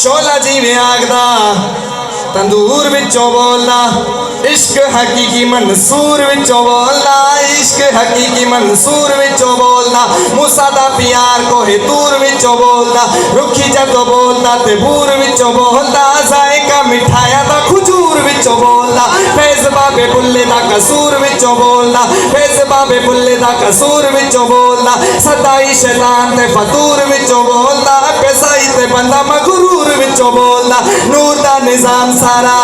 शोला जिवें आगदा तंदूर विचों बोलदा, इश्क हकीकी मंसूर विचों बोलदा, इश्क हकीकी मंसूर विचों बोलदा, मूसा दा प्यार कोहे तूर विचों बोलदा, रुखी जदों बोलदा ते बूर विचों बोलदा, जायका मिठाया दा खजूर विचों बोलदा, फैज़ बाबे बुल्ले दा कसूर विचों बोलदा, फैज़ बाबे बुल्ले दा कसूर विचों बोलदा, सदाई शैतान ते फतूर विचों बोलदा, पैसाई ते बंदा मगरूर विचों बोलदा, नूर दा निजाम सारा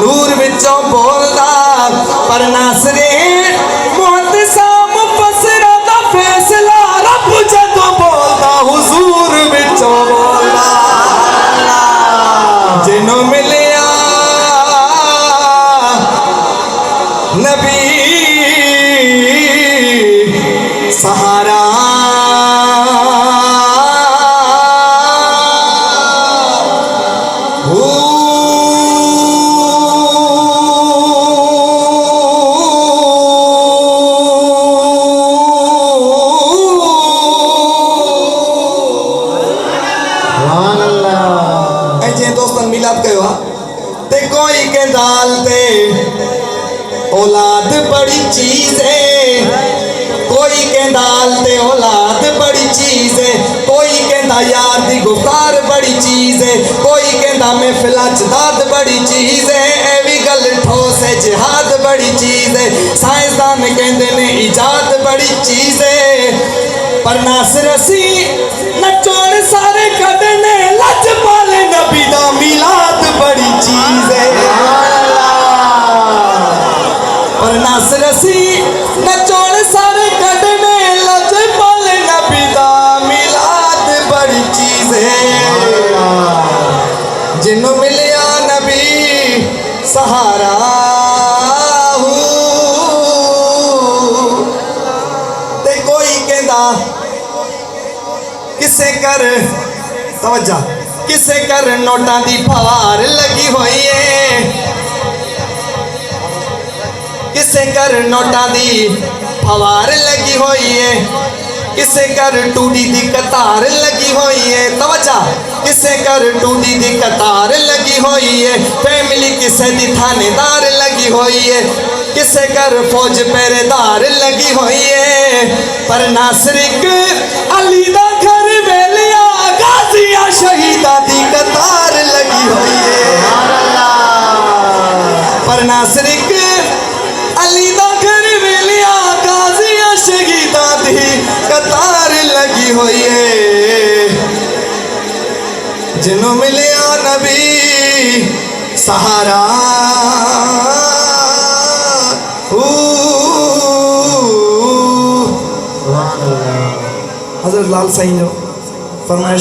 नूर विचों बोलदा, पर नासरे मुहद्दिसां मुफस्सिरां दा फैसला रब जदों बोलदा हुजूर विचों बोलदा। जिन्हों मिलिया नबी सहारा, दोस्तन मिलाद कहो ते कोई के दाल ते औलाद बड़ी चीज है, कोई के दाल ते औलाद बड़ी चीज है, कोई कहता यार दी गुफ्तार बड़ी चीज है, कोई कहता महफिल च दाद बड़ी चीज है, ए भी गल ठोस है जिहाद बड़ी चीज है, साइंसदान कहते ने इजाद बड़ी चीज है, पर नासिर असी नचोड़ सारे कदने लज पाले नबी दा मिलाद बड़ी चीज है, पर नासिर असी नचोड़ सारे कदने लज पाले नबी दा मिलाद बड़ी चीज है। जिन्हों मिलिया नबी सहारा ते कोई कहता किसे कर तवज्जा किसे कर नोटा दी फवार लगी हुई है, किसे कर नोटा दी फवार लगी हुई है, किसे कर टूटी दी कतार लगी हुई है, तवज्जा किसे कर टूटी दी कतार लगी हुई है, फैमिली किसे दी थानेदार लगी हुई है, किसे कर फौज पहरेदार लगी हुई है, पर नासरिक अली दा घर वेलिया गाजिया शहीदा दी कतार लगी हुई है, पर नासरिक अली दा घर वेलिया गाजिया शहीदा दी कतार लगी हुई है। जिन्हों मिलिया नबी सहारा हजरत लाल साईं जो फरमाइश